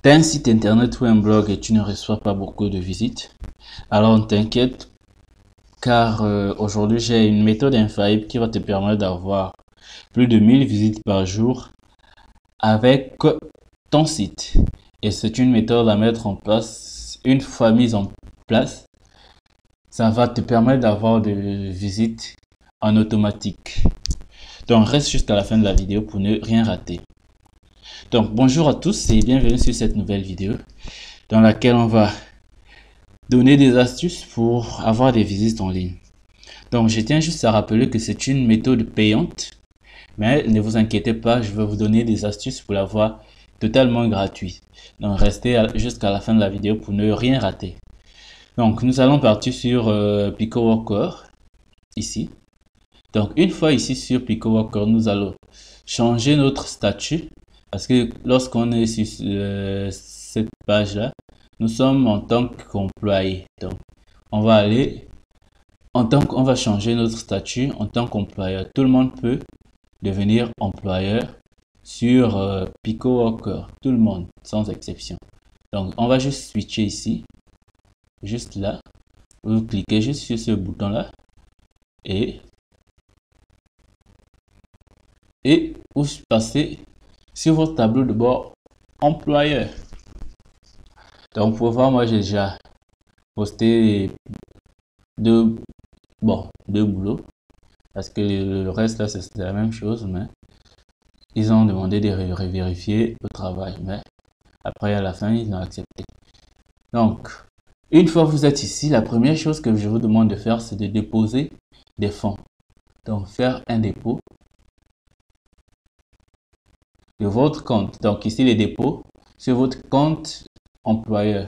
T'as un site internet ou un blog et tu ne reçois pas beaucoup de visites, alors ne t'inquiète car aujourd'hui j'ai une méthode infaillible qui va te permettre d'avoir plus de 1000 visites par jour avec ton site. Et c'est une méthode à mettre en place. Une fois mise en place, ça va te permettre d'avoir des visites en automatique. Donc reste jusqu'à la fin de la vidéo pour ne rien rater. Donc bonjour à tous et bienvenue sur cette nouvelle vidéo dans laquelle on va donner des astuces pour avoir des visites en ligne. Donc je tiens juste à rappeler que c'est une méthode payante, mais ne vous inquiétez pas, je vais vous donner des astuces pour l'avoir totalement gratuit. Donc restez jusqu'à la fin de la vidéo pour ne rien rater. Donc nous allons partir sur PicoWalker ici. Donc une fois ici sur PicoWalker, nous allons changer notre statut parce que lorsqu'on est sur cette page là, nous sommes en tant qu'employé. Donc on va aller on va changer notre statut en tant qu'employeur. Tout le monde peut devenir employeur sur PicoWalker. Tout le monde, sans exception. Donc, on va juste switcher ici. Juste là. Vous cliquez juste sur ce bouton-là. Et vous passez sur votre tableau de bord employeur. Donc, pour voir, moi, j'ai déjà posté deux boulots. Parce que le reste, là, c'est la même chose, mais ils ont demandé de vérifier le travail. Mais après, à la fin, ils ont accepté. Donc, une fois que vous êtes ici, la première chose que je vous demande de faire, c'est de déposer des fonds. Donc, faire un dépôt de votre compte. Donc, ici, les dépôts sur votre compte employeur.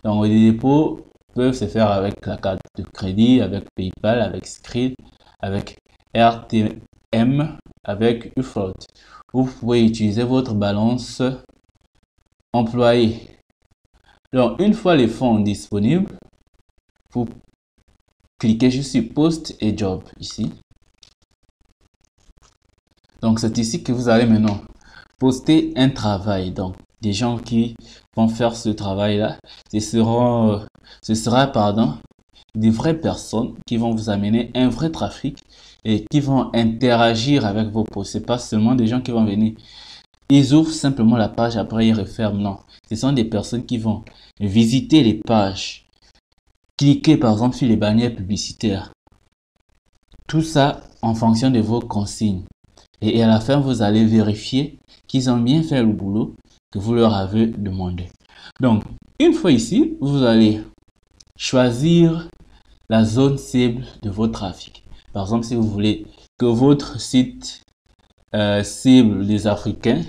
Donc, les dépôts peuvent se faire avec la carte de crédit, avec PayPal, avec Skrill, avec RTM, avec Ufloat. Vous pouvez utiliser votre balance employé. Donc, une fois les fonds disponibles, vous cliquez juste sur Post et Job ici. Donc, c'est ici que vous allez maintenant poster un travail. Donc, des gens qui vont faire ce travail-là, ce sera des vraies personnes qui vont vous amener un vrai trafic et qui vont interagir avec vos posts. C'est pas seulement des gens qui vont venir. Ils ouvrent simplement la page, après ils referment. Non, ce sont des personnes qui vont visiter les pages, cliquer par exemple sur les bannières publicitaires. Tout ça en fonction de vos consignes. Et à la fin, vous allez vérifier qu'ils ont bien fait le boulot que vous leur avez demandé. Donc, une fois ici, vous allez choisir la zone cible de votre trafic. Par exemple, si vous voulez que votre site cible les Africains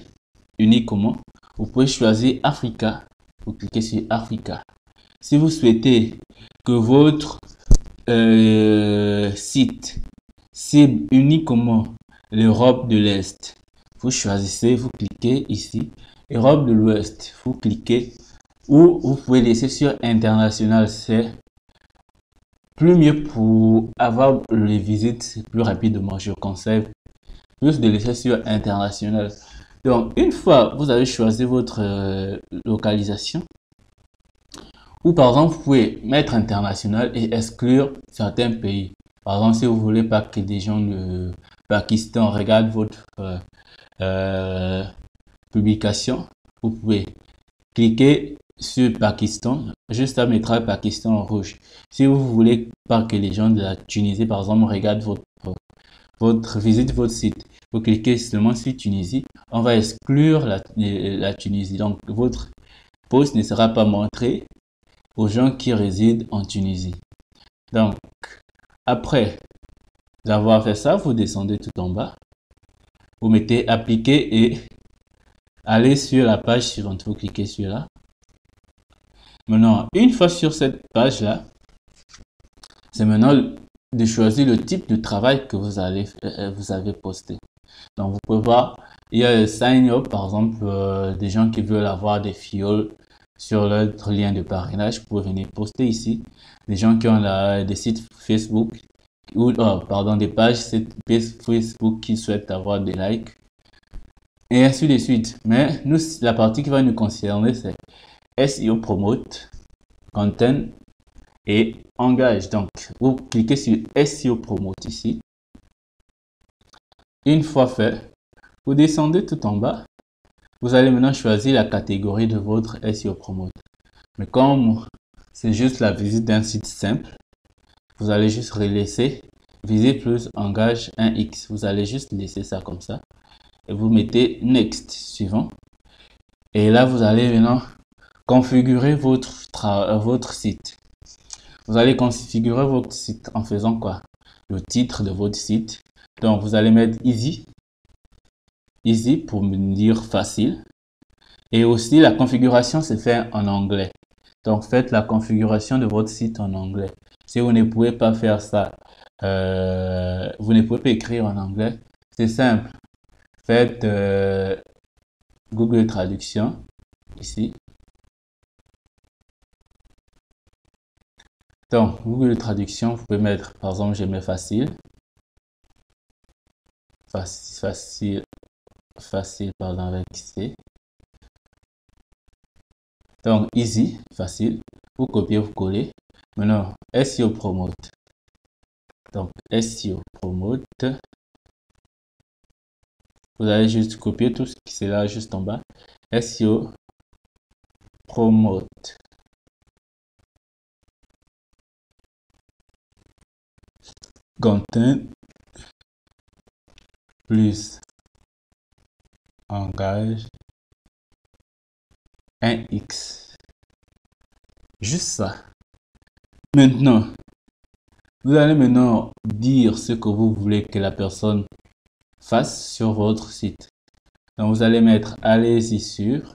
uniquement, vous pouvez choisir Africa. Vous cliquez sur Africa. Si vous souhaitez que votre site cible uniquement l'Europe de l'Est, vous choisissez, vous cliquez ici. Europe de l'Ouest, vous cliquez, ou vous pouvez laisser sur international. C'est plus mieux pour avoir les visites plus rapidement. Je conseille plus de laisser sur international. Donc, une fois vous avez choisi votre localisation, ou par exemple, vous pouvez mettre international et exclure certains pays. Par exemple, si vous voulez pas que des gens de Pakistan regardent votre publication, vous pouvez cliquer sur Pakistan, juste ça mettra Pakistan en rouge. Si vous voulez pas que les gens de la Tunisie, par exemple, regardent visite votre site, vous cliquez seulement sur Tunisie, on va exclure la Tunisie. Donc, votre post ne sera pas montré aux gens qui résident en Tunisie. Donc, après avoir fait ça, vous descendez tout en bas, vous mettez appliquer et allez sur la page suivante. Vous cliquez sur là. Maintenant, une fois sur cette page là, c'est maintenant de choisir le type de travail que vous avez posté. Donc, vous pouvez voir, il y a sign up, par exemple, des gens qui veulent avoir des fioles sur leur lien de parrainage. Vous pouvez venir poster ici. Des gens qui ont des sites Facebook ou des pages Facebook qui souhaitent avoir des likes. et ainsi de suite. Mais nous, la partie qui va nous concerner, c'est SEO Promote, Content et Engage. Donc, vous cliquez sur SEO Promote ici. Une fois fait, vous descendez tout en bas. Vous allez maintenant choisir la catégorie de votre SEO Promote. Mais comme c'est juste la visite d'un site simple, vous allez juste relaisser visite plus engage 1x. Vous allez juste laisser ça comme ça. Et vous mettez Next suivant. Et là, vous allez maintenant configurer votre site. Vous allez configurer votre site en faisant quoi? Le titre de votre site. Donc, vous allez mettre Easy. Easy pour me dire facile. Et aussi, la configuration se fait en anglais. Donc, faites la configuration de votre site en anglais. Si vous ne pouvez pas faire ça, vous ne pouvez pas écrire en anglais, c'est simple. Faites Google Traduction ici. Donc, Google Traduction, vous pouvez mettre, par exemple, je mets facile. Facile, pardon, avec C. Donc, easy, facile. Vous copiez, vous collez. Maintenant, SEO Promote. Donc, SEO Promote. Vous allez juste copier tout ce qui est là juste en bas. SEO Promote. Content plus engage 1x. Juste ça. Maintenant, vous allez maintenant dire ce que vous voulez que la personne fasse sur votre site. Donc, vous allez mettre allez-y sur.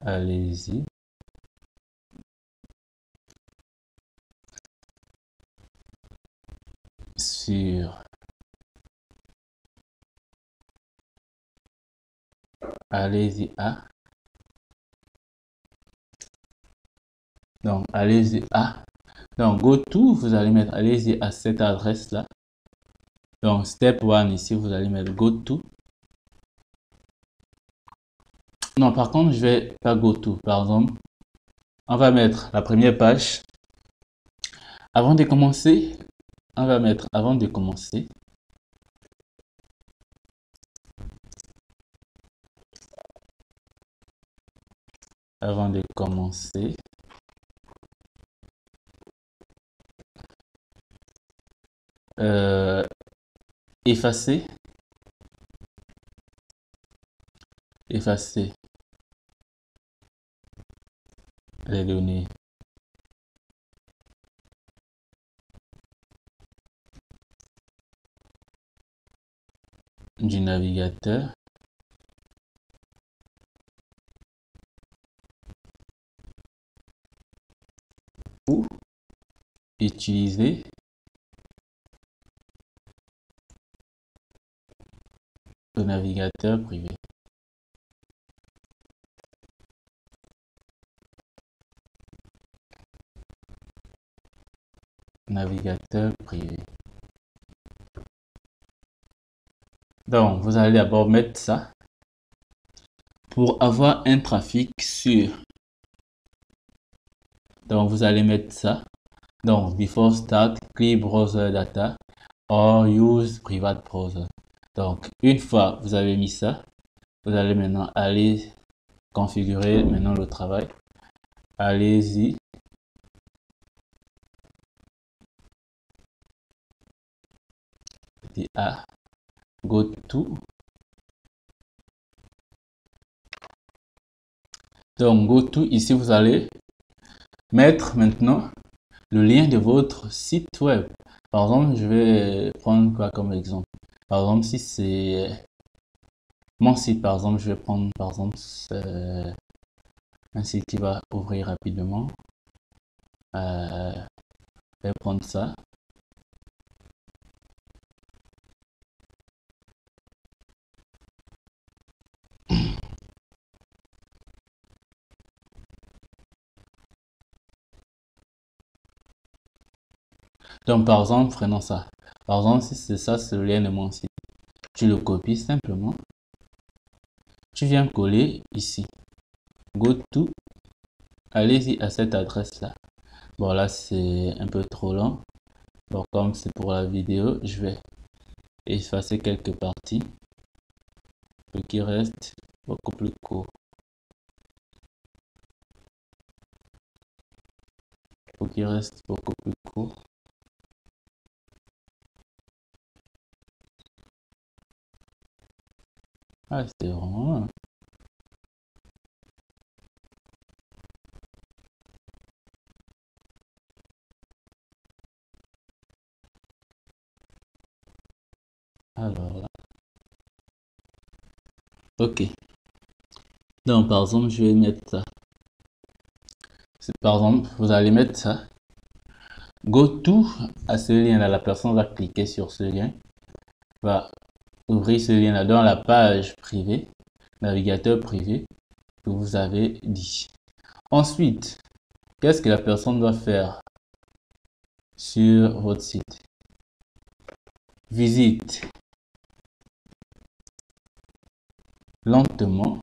Allez-y. Sur. Allez-y à. Donc, allez-y à. Donc, go to, vous allez mettre allez-y à cette adresse-là. Donc, step 1 ici, vous allez mettre go to. Non, par contre, je vais pas go to. Par exemple, on va mettre la première page. Avant de commencer, on va mettre avant de commencer. Avant de commencer. Effacer. Effacer les données du navigateur ou utiliser le navigateur privé. Navigateur privé. Donc, vous allez d'abord mettre ça pour avoir un trafic sûr. Donc, vous allez mettre ça. Donc, before start, clear browser data or use private browser. Donc, une fois vous avez mis ça, vous allez maintenant aller configurer maintenant le travail. Allez-y. À go to. Donc, go to, ici, vous allez mettre maintenant le lien de votre site web. Par exemple, je vais prendre quoi comme exemple? Par exemple, si c'est mon site, par exemple, je vais prendre par exemple un site qui va ouvrir rapidement. Je vais prendre ça. Donc, par exemple, prenons ça. Par exemple, si c'est ça, c'est le lien de mon site. Tu le copies simplement. Tu viens coller ici. Go to. Allez-y à cette adresse-là. Bon, là, c'est un peu trop long. Bon, comme c'est pour la vidéo, je vais effacer quelques parties. Ce qui reste beaucoup plus court. Ce qui reste beaucoup plus court. Ah, c'était vraiment... Alors là. Ok. Donc, par exemple, je vais mettre ça. Par exemple, vous allez mettre ça. Go to à ce lien-là. La personne va cliquer sur ce lien. Va ouvrir ce lien-là dans la page privée, navigateur privé que vous avez dit. Ensuite, qu'est-ce que la personne doit faire sur votre site? Visite lentement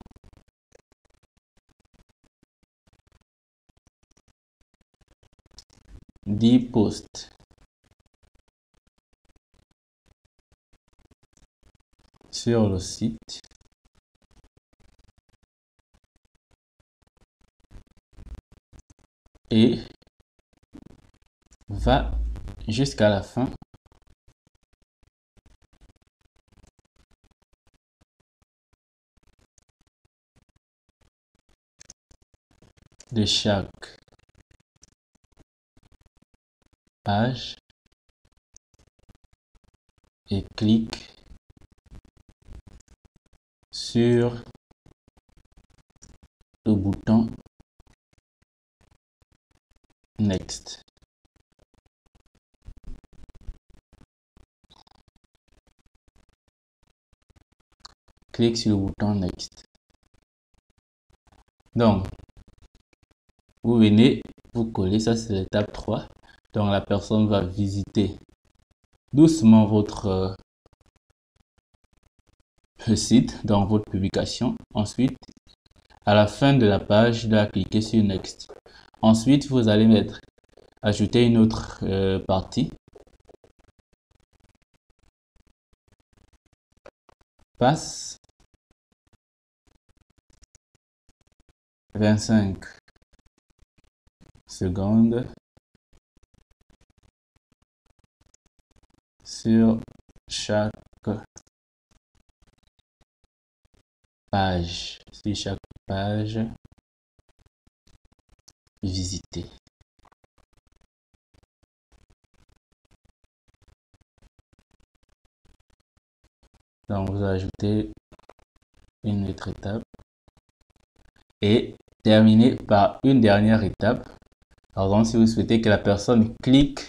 dit posts sur le site et va jusqu'à la fin de chaque page et clique sur le bouton Next. Clique sur le bouton Next. Donc, vous venez, vous collez, ça c'est l'étape 3. Donc, la personne va visiter doucement votre site dans votre publication. Ensuite, à la fin de la page, il doit cliquer sur Next. Ensuite, vous allez mettre ajouter une autre partie. Passe 25 secondes sur chaque page, visitée. Donc, vous ajoutez une autre étape et terminez par une dernière étape. Par exemple, si vous souhaitez que la personne clique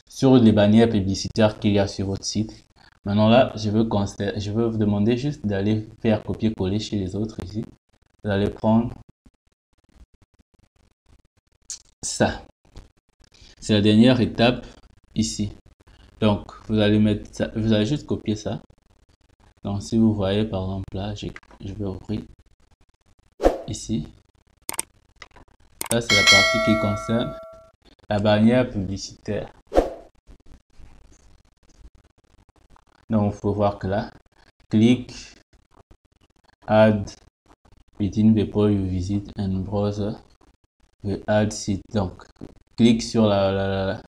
sur les bannières publicitaires qu'il y a sur votre site. Maintenant là, je veux vous demander juste d'aller faire copier-coller chez les autres ici. Vous allez prendre ça. C'est la dernière étape ici. Donc, vous allez mettre ça, vous allez juste copier ça. Donc, si vous voyez par exemple là, je vais ouvrir ici. Ça, c'est la partie qui concerne la bannière publicitaire. Donc, il faut voir que là, clique, add within before you visit and browser the add site. Donc, clique sur la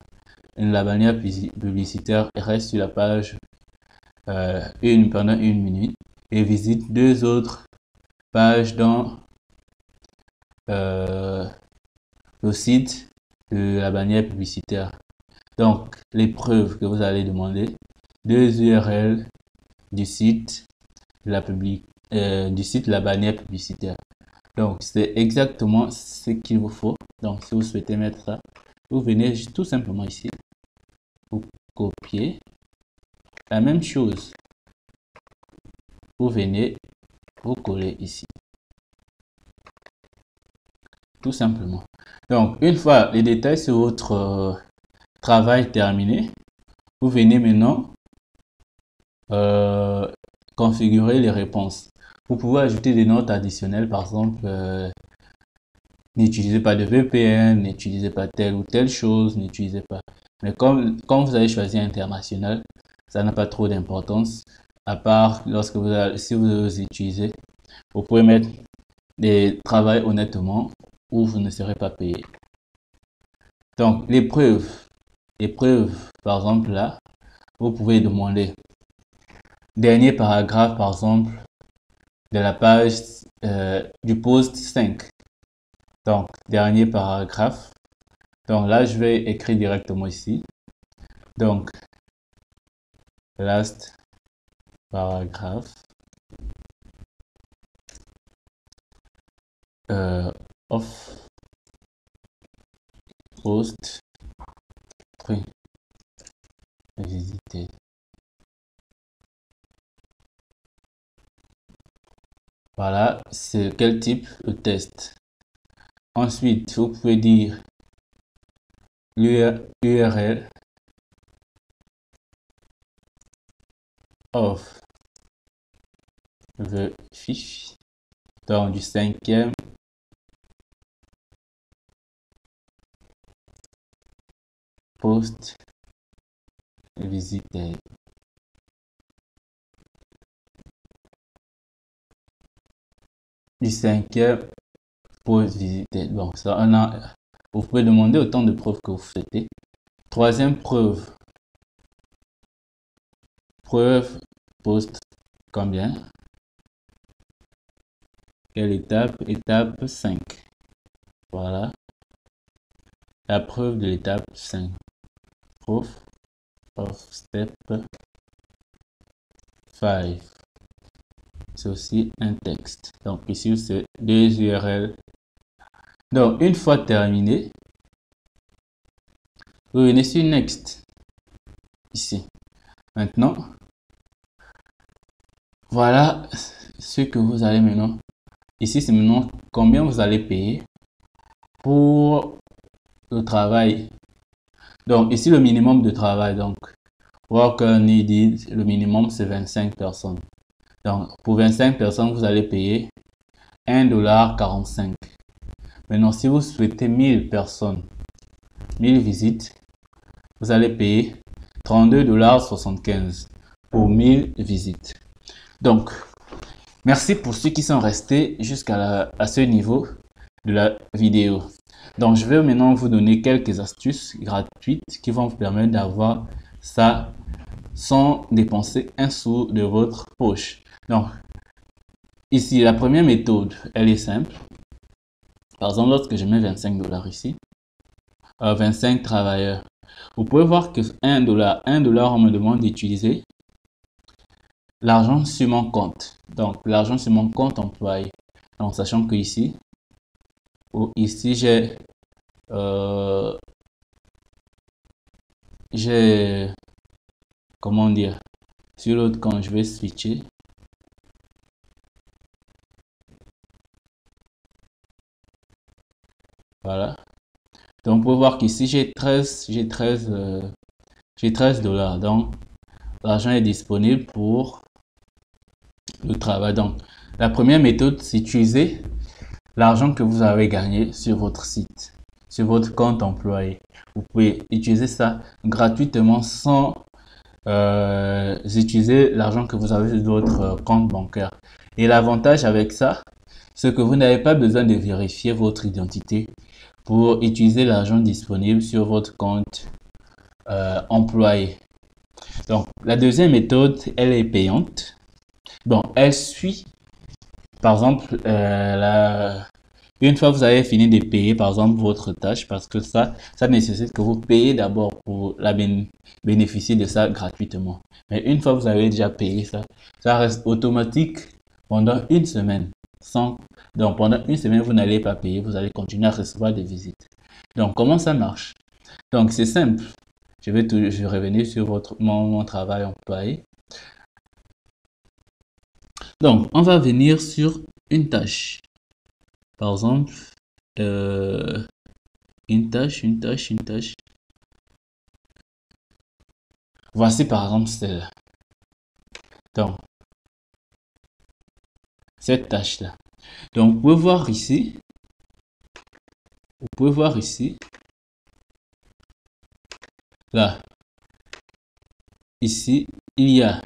bannière publicitaire et reste sur la page pendant une minute et visite deux autres pages dans le site de la bannière publicitaire. Donc, les preuves que vous allez demander, deux URL du site de la bannière publicitaire. Donc, c'est exactement ce qu'il vous faut. Donc, si vous souhaitez mettre ça, vous venez tout simplement ici, vous copiez la même chose. Vous venez, vous collez ici. Tout simplement. Donc, une fois les détails sur votre travail terminé, vous venez maintenant configurer les réponses. Vous pouvez ajouter des notes additionnelles, par exemple, n'utilisez pas de VPN, n'utilisez pas telle ou telle chose, n'utilisez pas. Mais comme vous avez choisi international, ça n'a pas trop d'importance, à part lorsque si vous utilisez, vous pouvez mettre des travail honnêtement ou vous ne serez pas payé. Donc, les preuves, par exemple, là, vous pouvez demander dernier paragraphe, par exemple, de la page du post 5. Donc, dernier paragraphe. Donc là, je vais écrire directement ici. Donc, last paragraph of post 3 visité. Voilà, c'est quel type de test. Ensuite, vous pouvez dire l'URL of the fiche, donc du cinquième post visité. Du cinquième post visité. Bon, ça, vous pouvez demander autant de preuves que vous souhaitez. Troisième preuve. Preuve post combien? Quelle étape? Étape 5. Voilà. La preuve de l'étape 5. Proof of step 5. C'est aussi un texte. Donc ici, c'est deux URL. Donc, une fois terminé, vous venez sur Next. Ici. Maintenant, voilà ce que vous allez maintenant. Ici, c'est maintenant combien vous allez payer pour le travail. Donc, ici, le minimum de travail. Donc, worker needed, le minimum, c'est 25 personnes. Donc, pour 25 personnes, vous allez payer $1,45. Maintenant, si vous souhaitez 1000 personnes, 1000 visites, vous allez payer $32,75 pour 1000 visites. Donc, merci pour ceux qui sont restés jusqu'à ce niveau de la vidéo. Donc, je vais maintenant vous donner quelques astuces gratuites qui vont vous permettre d'avoir ça sans dépenser un sou de votre poche. Donc, ici, la première méthode, elle est simple. Par exemple, lorsque je mets 25 $ ici, 25 travailleurs, vous pouvez voir que 1 $, on me demande d'utiliser l'argent sur mon compte. Donc, l'argent sur mon compte employé. Donc, sachant que ici, j'ai, comment dire, sur l'autre compte, je vais switcher. Voilà. Donc, vous pouvez voir qu'ici, j'ai 13 $. Donc, l'argent est disponible pour le travail. Donc, la première méthode, c'est utiliser l'argent que vous avez gagné sur votre site, sur votre compte employé. Vous pouvez utiliser ça gratuitement sans utiliser l'argent que vous avez sur votre compte bancaire. Et l'avantage avec ça, c'est que vous n'avez pas besoin de vérifier votre identité pour utiliser l'argent disponible sur votre compte employé. Donc, la deuxième méthode, elle est payante. Bon, elle suit, par exemple, une fois que vous avez fini de payer, par exemple, votre tâche, parce que ça nécessite que vous payez d'abord pour bénéficier de ça gratuitement. Mais une fois que vous avez déjà payé ça, ça reste automatique pendant une semaine. Donc, pendant une semaine, vous n'allez pas payer, vous allez continuer à recevoir des visites. Donc, comment ça marche? Donc, c'est simple. Je vais revenir sur mon travail employé. Donc, on va venir sur une tâche. Par exemple, une tâche. Voici par exemple celle-là. Donc, cette tâche-là. Donc, vous pouvez voir ici. Vous pouvez voir ici. Là. Ici, il y a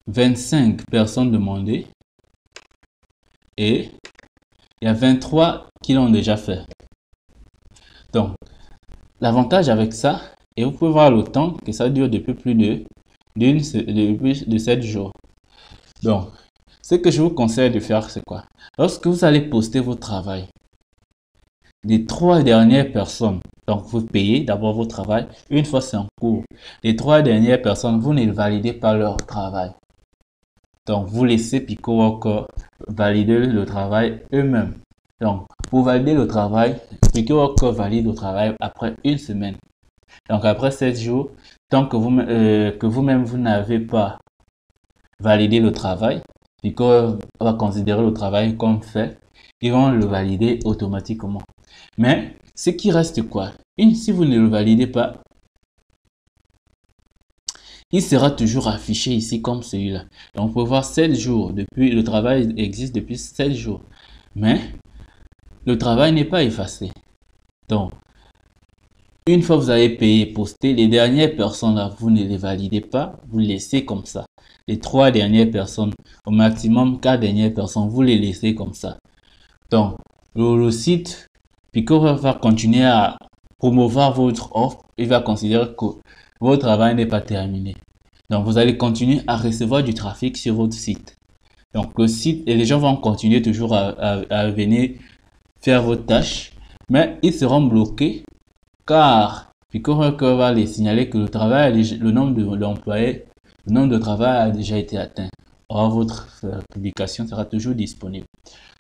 25 personnes demandées. Et il y a 23 qui l'ont déjà fait. Donc, l'avantage avec ça, et vous pouvez voir le temps que ça dure depuis plus de 7 jours. Donc, ce que je vous conseille de faire, c'est quoi? Lorsque vous allez poster votre travail, les 3 dernières personnes, donc vous payez d'abord votre travail, une fois c'est en cours. Les 3 dernières personnes, vous ne validez pas leur travail. Donc, vous laissez PickoWorks valider le travail eux-mêmes. Donc, pour valider le travail, PickoWorks valide le travail après une semaine. Donc, après 7 jours, tant que vous-même, vous n'avez pas validé le travail, PickoWorks va considérer le travail comme fait. Ils vont le valider automatiquement. Mais, ce qui reste quoi? Si vous ne le validez pas, il sera toujours affiché ici comme celui-là. Donc, vous pouvez voir 7 jours. Le travail existe depuis 7 jours. Mais, le travail n'est pas effacé. Donc, une fois que vous avez payé, posté, les dernières personnes là, vous ne les validez pas, vous laissez comme ça. Les 3 dernières personnes, au maximum 4 dernières personnes, vous les laissez comme ça. Donc, le site PickoWorks va continuer à promouvoir votre offre. Il va considérer que votre travail n'est pas terminé. Donc, vous allez continuer à recevoir du trafic sur votre site. Donc, le site, et les gens vont continuer toujours à venir faire vos tâches, mais ils seront bloqués car PickoWorks va les signaler que le nombre d'employés, le nombre de travail a déjà été atteint. Or, votre publication sera toujours disponible.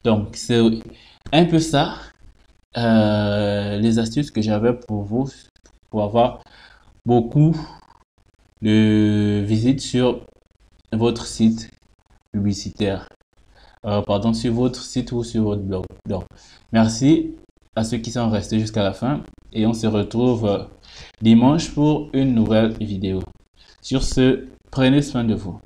Donc, c'est un peu ça, les astuces que j'avais pour vous, pour avoir beaucoup de visites sur votre site publicitaire. Pardon, sur votre site ou sur votre blog. Donc, merci à ceux qui sont restés jusqu'à la fin et on se retrouve dimanche pour une nouvelle vidéo. Sur ce, prenez soin de vous.